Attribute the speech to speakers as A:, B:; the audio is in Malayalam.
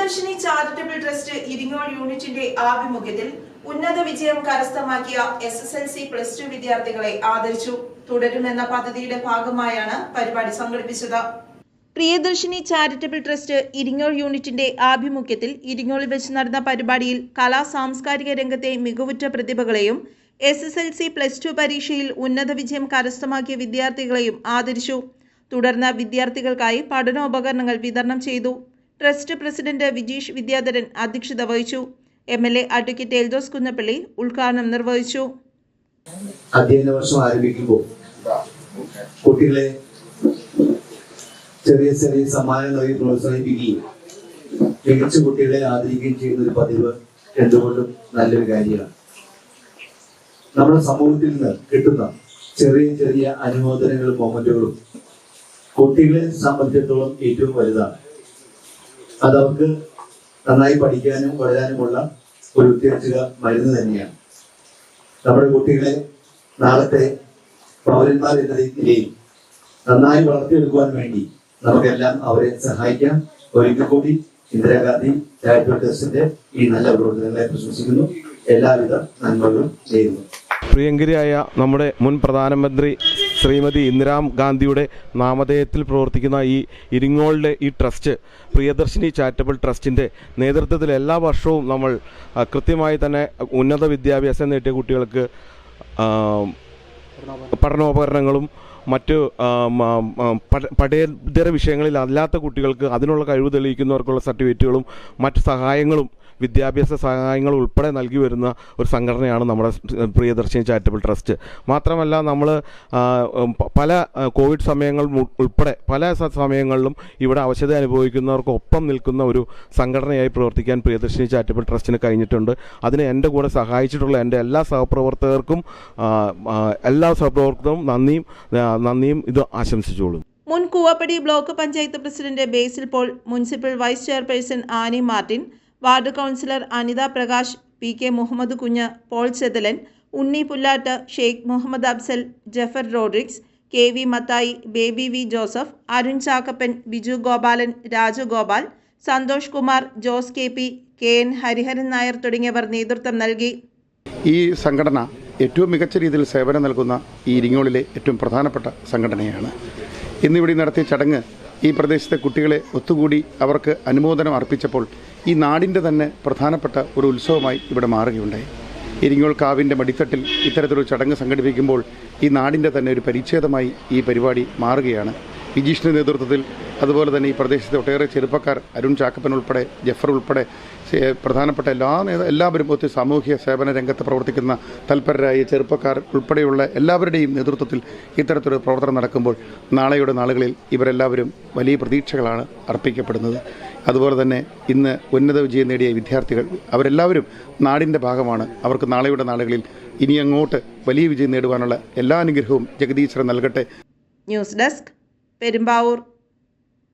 A: പ്രിയദർശിനി ചാരിറ്റബിൾ ട്രസ്റ്റ് ഇരിങ്ങോൾ യൂണിറ്റിന്റെ ആഭിമുഖ്യത്തിൽ ഉന്നത വിജയം കരസ്ഥമാക്കിയ SSLC+2 വിദ്യാർത്ഥികളെ ആദരിച്ചു. തുടരുമെന്ന പദ്ധതിയുടെ ഭാഗമായാണ് പരിപാടി സംഘടിപ്പിച്ചത്. പ്രിയദർശിനി ചാരിറ്റബിൾ ട്രസ്റ്റ് ഇരിങ്ങോൾ യൂണിറ്റിന്റെ ആഭിമുഖ്യത്തിൽ ഇരിങ്ങോളിൽ വെച്ച് നടന്ന പരിപാടിയിൽ കലാ സാംസ്കാരിക രംഗത്തെ മികവുറ്റ പ്രതിഭകളെയും SSLC+2 പരീക്ഷയിൽ ഉന്നത വിജയം കരസ്ഥമാക്കിയ വിദ്യാർത്ഥികളെയും ആദരിച്ചു. തുടർന്ന് വിദ്യാർത്ഥികൾക്കായി പഠനോപകരണങ്ങൾ വിതരണം ചെയ്തു. ട്രസ്റ്റ് പ്രസിഡന്റ് വിജീഷ് വിദ്യാധരൻ അധ്യക്ഷത വഹിച്ചു. MLA അഡ്വക്കേറ്റ് എൽദോസ് കുന്നപ്പള്ളി ഉദ്ഘാടനം നിർവഹിച്ചു.
B: അധ്യയന വർഷം ആരംഭിക്കുമ്പോൾ കുട്ടികളെ ചെറിയ ചെറിയ സമ്മാനങ്ങളെ പ്രോത്സാഹിപ്പിക്കുകയും മികച്ച കുട്ടികളെ ആദരിക്കുകയും ചെയ്യുന്ന ഒരു പതിവ് എന്തുകൊണ്ടും നല്ലൊരു കാര്യമാണ്. നമ്മുടെ സമൂഹത്തിൽ നിന്ന് കിട്ടുന്ന ചെറിയ ചെറിയ അനുമോദനങ്ങളും മൊമെന്റുകളും കുട്ടികളെ സംബന്ധിച്ചിടത്തോളം ഏറ്റവും വലുതാണ്. അതവർക്ക് നന്നായി പഠിക്കാനും വളരാനുമുള്ള ഒരു ഉത്തേജക മരുന്ന് തന്നെയാണ്. നമ്മുടെ കുട്ടികളെ നാളത്തെ പൗരന്മാർ എന്ന നിലയിൽ നന്നായി വളർത്തിയെടുക്കുവാൻ വേണ്ടി നമുക്കെല്ലാം അവരെ സഹായിക്കാം. ഒരിക്കൽ കൂടി ഇന്ദിരാഗാന്ധി ചാരിറ്റബിൾ ട്രസ്റ്റിന്റെ ഈ നല്ല പ്രവർത്തനങ്ങളെ പ്രശംസിക്കുന്നു. എല്ലാവിധ നന്മകളും നേരുന്നു.
C: പ്രിയങ്കരിയായ നമ്മുടെ മുൻ പ്രധാനമന്ത്രി ശ്രീമതി ഇന്ദിരാഗാന്ധിയുടെ നാമധേയത്തിൽ പ്രവർത്തിക്കുന്ന ഈ ഇരിങ്ങോളിലെ ഈ ട്രസ്റ്റ് പ്രിയദർശിനി ചാരിറ്റബിൾ ട്രസ്റ്റിൻ്റെ നേതൃത്വത്തിൽ എല്ലാ വർഷവും നമ്മൾ കൃത്യമായി തന്നെ ഉന്നത വിദ്യാഭ്യാസം നേടിയ കുട്ടികൾക്ക് പഠനോപകരണങ്ങളും മറ്റ് പഠ്യേതര വിഷയങ്ങളിൽ അല്ലാത്ത കുട്ടികൾക്ക് അതിനുള്ള കഴിവ് തെളിയിക്കുന്നവർക്കുള്ള സർട്ടിഫിക്കറ്റുകളും മറ്റ് സഹായങ്ങളും വിദ്യാഭ്യാസ സഹായങ്ങൾ ഉൾപ്പെടെ നൽകി വരുന്ന ഒരു സംഘടനയാണ് നമ്മുടെ പ്രിയദർശിനി ചാരിറ്റബിൾ ട്രസ്റ്റ്. മാത്രമല്ല നമ്മൾ പല കോവിഡ് സമയങ്ങൾ ഉൾപ്പെടെ പല സമയങ്ങളിലും ഇവിടെ അവശത അനുഭവിക്കുന്നവർക്കൊപ്പം നിൽക്കുന്ന ഒരു സംഘടനയായി പ്രവർത്തിക്കാൻ പ്രിയദർശിനി ചാരിറ്റബിൾ ട്രസ്റ്റിന് കഴിഞ്ഞിട്ടുണ്ട്. അതിന് എൻ്റെ കൂടെ സഹായിച്ചിട്ടുള്ള എൻ്റെ എല്ലാ സഹപ്രവർത്തകർക്കും നന്ദിയും ഇത് ആശംസിച്ചോളും.
A: മുൻ Koovappady block panchayat president Basil Paul, municipal vice chairperson Annie Martin, ward councillor Anitha Prakash, PK Muhammad Kunju, Paul Chethalan, Unni Pullattu, Sheikh Muhammad Afsal, Jaffar Rodrigues, KV Mathai, Baby V Joseph, Arun Chakkappan, Biju Gopalan, Raju Gopal, Santhosh Kumar, Jose KP, KN Hariharan Nair തുടങ്ങിയവർ നേതൃത്വം നൽകി.
D: ഈ സംഘടന ഏറ്റവും മികച്ച രീതിയിൽ സേവനം നൽകുന്ന ഈ ഇരിങ്ങോളിലെ ഏറ്റവും പ്രധാനപ്പെട്ട സംഘടനയാണ്. ഇന്നിവിടെ നടത്തിയ ചടങ്ങ് ഈ പ്രദേശത്തെ കുട്ടികളെ ഒത്തുകൂടി അവർക്ക് അനുമോദനം അർപ്പിച്ചപ്പോൾ ഈ നാടിൻ്റെ തന്നെ പ്രധാനപ്പെട്ട ഒരു ഉത്സവമായി ഇവിടെ മാറുകയുണ്ടായി. ഇരിങ്ങോൾ കാവിൻ്റെ മടിത്തട്ടിൽ ഇത്തരത്തിലൊരു ചടങ്ങ് സംഘടിപ്പിക്കുമ്പോൾ ഈ നാടിൻ്റെ തന്നെ ഒരു പരിച്ഛേദമായി ഈ പരിപാടി മാറുകയാണ്. വിജീഷിൻ്റെ നേതൃത്വത്തിൽ അതുപോലെ തന്നെ ഈ പ്രദേശത്തെ ഒട്ടേറെ ചെറുപ്പക്കാർ, അരുൺ ചാക്കപ്പൻ ഉൾപ്പെടെ, ജഫർ ഉൾപ്പെടെ പ്രധാനപ്പെട്ട എല്ലാവരും ഒത്തിരി സാമൂഹ്യ സേവന രംഗത്ത് പ്രവർത്തിക്കുന്ന തൽപരരായ ചെറുപ്പക്കാർ ഉൾപ്പെടെയുള്ള എല്ലാവരുടെയും നേതൃത്വത്തിൽ ഇത്തരത്തിലൊരു പ്രവർത്തനം നടക്കുമ്പോൾ നാളെയുടെ നാളുകളിൽ ഇവരെല്ലാവരും വലിയ പ്രതീക്ഷകളാണ് അർപ്പിക്കപ്പെടുന്നത്. അതുപോലെ തന്നെ ഇന്ന് ഉന്നത വിജയം നേടിയ വിദ്യാർത്ഥികൾ അവരെല്ലാവരും നാടിൻ്റെ ഭാഗമാണ്. അവർക്ക് നാളെയുടെ നാളുകളിൽ ഇനി അങ്ങോട്ട് വലിയ വിജയം നേടുവാനുള്ള എല്ലാ അനുഗ്രഹവും ജഗദീശ്വരൻ നൽകട്ടെ.
A: News desk, Perumbavoor.